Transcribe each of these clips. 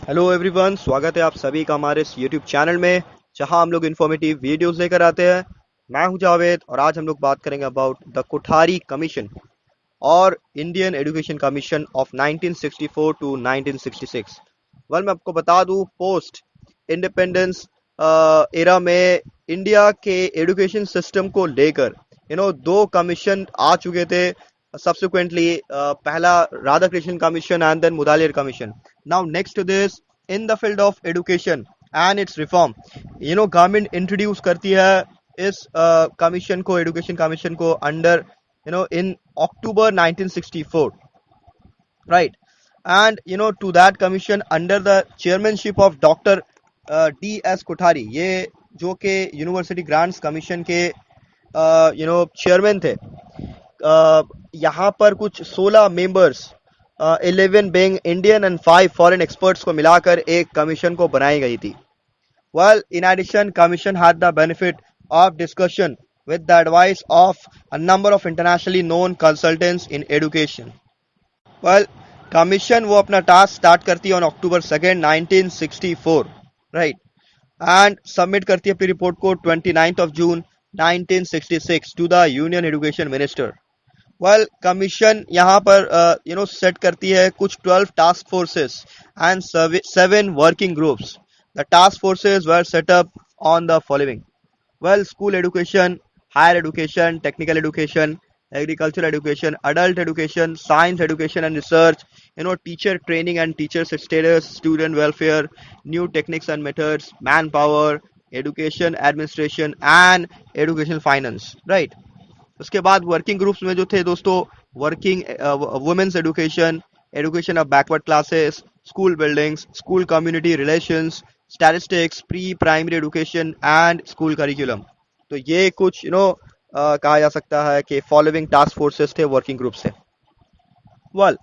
Hello everyone, स्वागत है आप सभी का हमारे इस यूट्यूब चैनल में जहां हम लोग इन्फॉर्मेटिव वीडियोस लेकर आते हैं। मैं हूं जावेद और आज हम लोग बात करेंगे अबाउट द कोठारी कमीशन और Indian education commission of 1964 to 1966। मैं आपको बता दूं, पोस्ट इंडिपेंडेंस एरा में इंडिया के एजुकेशन सिस्टम को लेकर दो कमीशन आ चुके थे subsequently. पहला Radhakrishnan commission and then Mudaliar commission. Now next to this, in the field of education and its reform, government introduce करती है इस कमीशन को, एजुकेशन कमीशन को under in October 1964, right? And to that commission under the chairmanship of Dr. D.S. Kothari, ये जो के university grants commission के chairman थे. यहाँ पर कुछ 16 members, 11 being Indian and 5 foreign experts को मिलाकर एक कमीशन को बनाई गई थी. Well, in addition, Commission had the benefit of discussion with the advice of a number of internationally known consultants in education. Well, Commission वो अपना टास्क स्टार्ट करती है on October 2nd, 1964, right? And submit करती है अपनी report को 29th of June 1966 to the Union Education Minister. Well, Commission यहाँ पर सेट करती है कुछ 12 task forces and 7 working groups. The task forces were set up on the following. Well, school education, higher education, technical education, agricultural education, adult education, science education and research, teacher training and teacher status, student welfare, new techniques and methods, manpower, education administration and education finance, right? उसके बाद working groups में जो थे दोस्तों, working women's education, education of backward classes, school buildings, school community relations, statistics, pre primary education and school curriculum. तो ये कुछ कहा जा सकता है कि फॉलोइंग टास्क फोर्सेस थे वर्किंग ग्रुप से. वेल,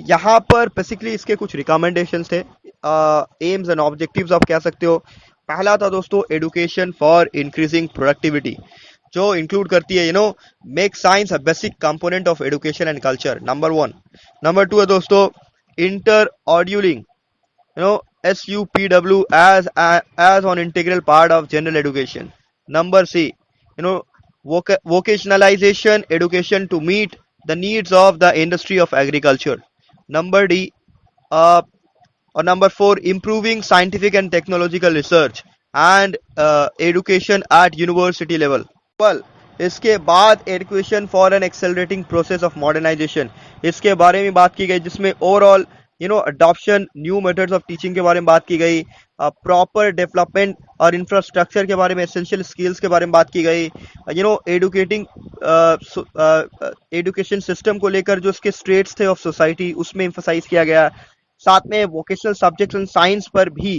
यहाँ पर बेसिकली इसके कुछ रिकमेंडेशंस थे, एम्स एंड ऑब्जेक्टिव्स आप कह सकते हो. पहला था दोस्तों एजुकेशन फॉर इंक्रीजिंग प्रोडक्टिविटी, जो इंक्लूड करती है make science a basic component of education and culture, number 1. Number 2 है दोस्तों inter ऑड्यूलिंग, SUPW as on integral part of general education. Number C, vocationalization education to meet the needs of the industry of agriculture. Number D, or number 4, improving scientific and technological research and education at university level. Well, इसके बाद education for an accelerating process of modernisation, इसके बारे में बात की गई, जिसमें overall adoption new methods of teaching के बारे में बात की गई, प्रॉपर डेवलपमेंट और इंफ्रास्ट्रक्चर के बारे में, एसेंशियल स्किल्स के बारे में बात की गई, एडुकेटिंग एजुकेशन सिस्टम को लेकर जो इसके स्टेट्स थे ऑफ सोसाइटी उसमें एम्फसाइज किया गया. साथ में वोकेशनल सब्जेक्ट्स एंड साइंस पर भी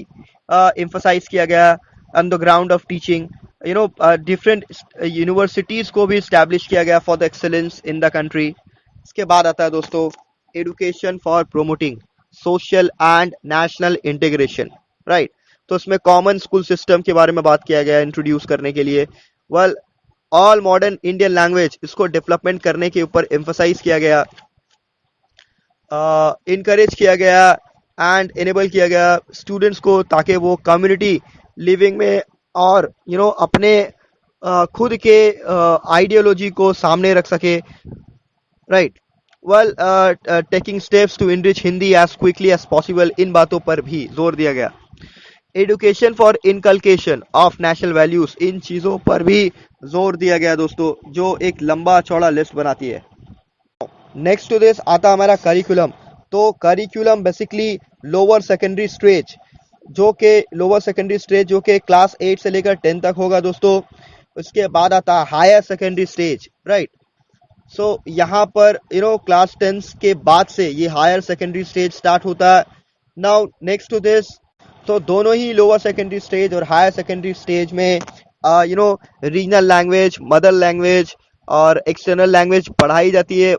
एम्फसाइज किया गया on the ground of teaching. Different universities को भी स्टैब्लिश किया गया for the excellence in the country. इसके बाद आता है दोस्तों education for promoting social and national integration, right? तो इसमें कॉमन स्कूल सिस्टम के बारे में बात किया गया इंट्रोड्यूस करने के लिए. Well, all modern Indian language, इसको डेवलपमेंट करने के ऊपर एम्फसाइज किया गया, इनकरेज किया गया एंड एनेबल किया गया स्टूडेंट्स को, ताकि वो कम्युनिटी लिविंग में और अपने खुद के आइडियोलॉजी को सामने रख सके, right? Well, taking steps to enrich Hindi as quickly as possible, इन बातों पर भी जोर दिया गया. Education for inculcation of national values, इन चीजों पर भी जोर दिया गया दोस्तों, जो एक लंबा चौड़ा लिस्ट बनाती है. नेक्स्ट टू दिस आता हमारा करिकुलम. तो curriculum basically lower secondary stage, जो के लोअर सेकेंडरी स्टेज जो के क्लास 8 से लेकर 10 तक होगा दोस्तों. उसके बाद आता है हायर सेकेंडरी स्टेज, राइट? सो यहाँ पर क्लास 10 के बाद से ये हायर सेकेंडरी स्टेज स्टार्ट होता है. नाउ नेक्स्ट टू दिस, तो दोनों ही लोअर सेकेंडरी स्टेज और हायर सेकेंडरी स्टेज में रीजनल लैंग्वेज, मदर लैंग्वेज और एक्सटर्नल लैंग्वेज पढ़ाई जाती है,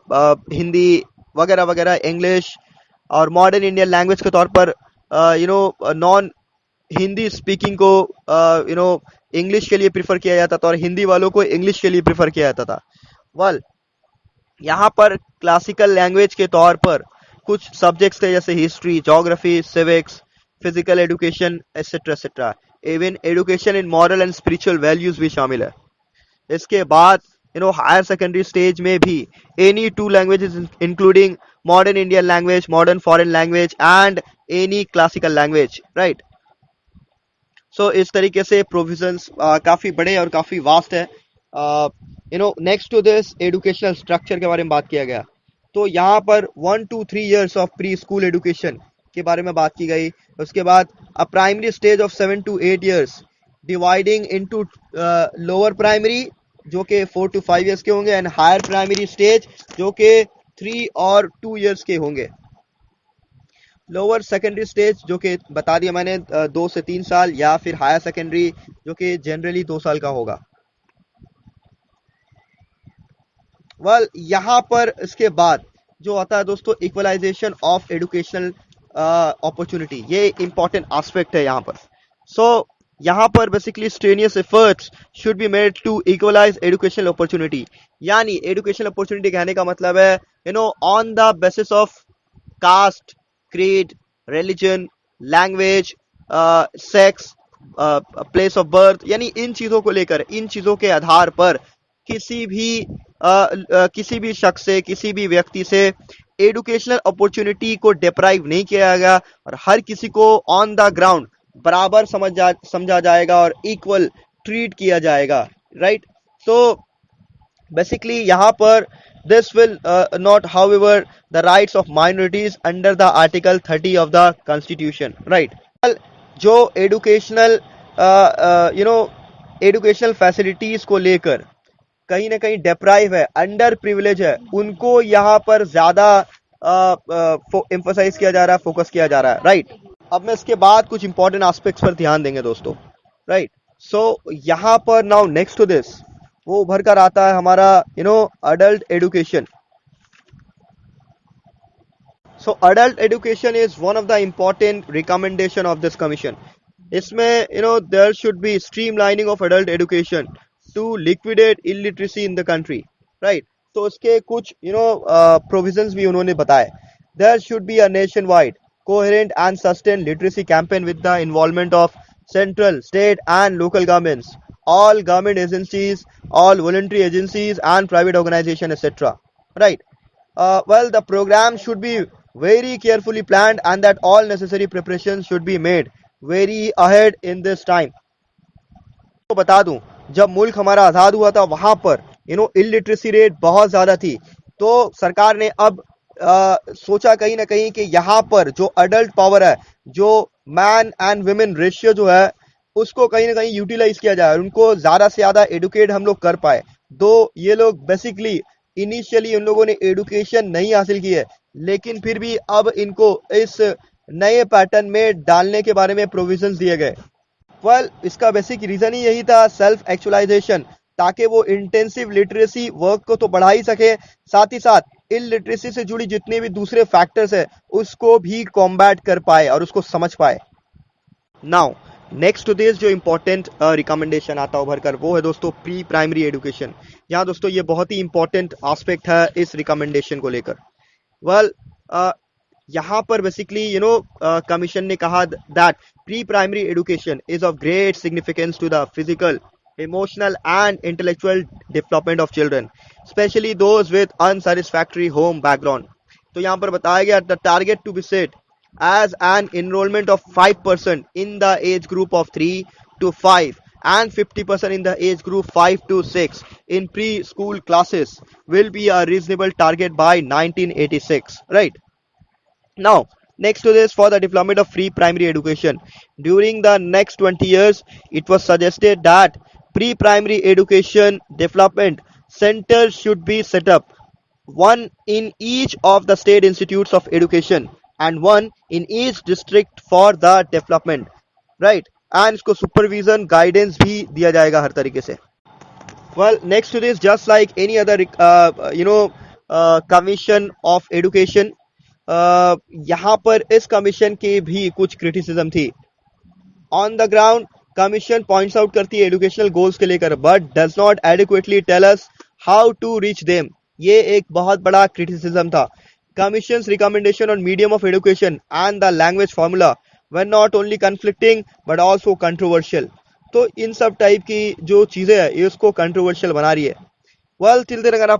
हिंदी वगैरह वगैरह, इंग्लिश. और मॉडर्न इंडियन लैंग्वेज के तौर पर नॉन हिंदी स्पीकिंग को इंग्लिश के लिए प्रिफर किया जाता था और हिंदी वालों को इंग्लिश के लिए प्रिफर किया जाता था. वेल, यहाँ पर क्लासिकल लैंग्वेज के तौर पर कुछ सब्जेक्ट्स थे, जैसे history, geography, civics, physical education etcetera etcetera. Even education in moral and spiritual values भी शामिल है। इसके बाद हायर सेकेंडरी स्टेज में भी any two languages including modern Indian language, modern foreign language and any classical language, right. So इस तरीके से प्रोविजंस काफी बड़े और काफी वास्ट है। Next to this educational structure के बारे में बात किया गया। तो यहाँ पर 1 to 3 years of pre school education के बारे में बात की गई। उसके बाद a primary stage of 7 to 8 years dividing into lower primary जो कि 4 to 5 years के होंगे एंड हायर प्राइमरी स्टेज जो कि 3 और 2 years के होंगे। लोअर सेकेंडरी स्टेज जो कि बता दिया मैंने 2 से 3 साल, या फिर हायर सेकेंडरी जो कि जनरली 2 साल का होगा। वेल यहाँ पर इसके बाद जो आता है दोस्तों इक्वलाइजेशन ऑफ एजुकेशनल अपॉर्चुनिटी, ये इंपॉर्टेंट एस्पेक्ट है यहाँ पर। सो यहाँ पर basically strenuous efforts should be made to equalise educational opportunity. यानी एजुकेशनल अपॉर्चुनिटी कहने का मतलब है on the basis of caste, creed, religion, language, sex, place of birth, यानी इन चीजों को लेकर, इन चीजों के आधार पर किसी भी शख्स से, किसी भी व्यक्ति से एजुकेशनल अपॉर्चुनिटी को डिप्राइव नहीं किया जाएगा और हर किसी को ऑन द ग्राउंड बराबर समझा जाएगा और इक्वल ट्रीट किया जाएगा, राइट। सो बेसिकली यहाँ पर this will not however the rights of minorities under the article 30 of the constitution, right। जो एजुकेशनल एजुकेशनल फैसिलिटीज को लेकर कहीं ना कहीं डिप्राइव है, अंडर प्रिविलेज है, उनको यहाँ पर ज्यादा एम्फसाइज किया जा रहा है, फोकस किया जा रहा है, राइट। अब मैं इसके बाद कुछ इंपॉर्टेंट एस्पेक्ट्स पर ध्यान देंगे दोस्तों, राइट। सो यहाँ पर नाउ नेक्स्ट टू दिस वो उभर कर आता है हमारा adult education. So adult education is one of the important recommendation of this commission. इसमें there should be streamlining of adult education to liquidate illiteracy in the country, right. तो उसके कुछ प्रोविजंस भी उन्होंने बताए। There should be a nation wide coherent and sustain literacy campaign with the involvement of central, state and local governments, all government agencies, all voluntary agencies and private organizations, etc. Right. Well, the program should be very carefully planned and that all necessary preparations should be made very ahead in this time. तो बता दूं, जब मुल्क हमारा आज़ाद हुआ था वहां पर इलिटरेसी रेट बहुत ज़्यादा थी। तो सरकार ने अब सोचा कहीं ना कहीं कि यहाँ पर जो अडल्ट पावर है, जो मैन एंड वुमेन रेशियो जो है, उसको कहीं ना कहीं यूटिलाइज किया जाए, उनको ज़्यादा से ज़्यादा एडुकेट हम लोग कर पाए। दो ये लोग बेसिकली इनिशियली उन लोगों ने एडुकेशन नहीं हासिल की है, लेकिन फिर भी अब इनको इस नए पैटर्न में डालने के बारे में प्रोविजंस दिए गए। वेल, इसका बेसिक रीजन ही यही था, सेल्फ एक्चुअलाइजेशन, ताकि वो इंटेंसिव लिटरेसी वर्क को तो बढ़ा ही सके, साथ ही साथ इलिटरेसी से जुड़ी जितने भी दूसरे फैक्टर्स है उसको भी कॉम्बैट कर पाए और उसको समझ पाए। नाउ नेक्स्ट टू दिस जो इंपॉर्टेंट रिकमेंडेशन आता है उभर कर, वो है दोस्तों प्री प्राइमरी एजुकेशन। यहाँ दोस्तों ये बहुत ही इंपॉर्टेंट एस्पेक्ट है इस रिकमेंडेशन को लेकर। वेल, यहाँ पर बेसिकली कमीशन ने कहा that pre primary education is of great significance to the physical, emotional and intellectual development of children, especially those with unsatisfactory home background। तो यहाँ पर बताया गया the target to be set as an enrollment of 5% in the age group of 3 to 5 and 50% in the age group 5 to 6 in preschool classes will be a reasonable target by 1986, right? Now next to this, for the development of free primary education during the next 20 years, it was suggested that pre-primary education development centers should be set up, one in each of the state institutes of education and one in each district for the development, right? And इसको supervision guidance भी दिया जाएगा हर तरीके से। Well, next to this, just like any other commission of education, यहाँ पर इस commission की भी कुछ क्रिटिसिज्म थी। On the ground commission points out करती है एजुकेशनल गोल्स के लेकर, but does not adequately tell us how to reach them. ये एक बहुत बड़ा क्रिटिसिज्म था। Commission's recommendation on medium of education and the language formula when not only conflicting but also controversial। तो इन सब टाइप की जो चीज़ें हैं ये उसको कंट्रोवर्शियल बना रही है। वेल till then अगर आप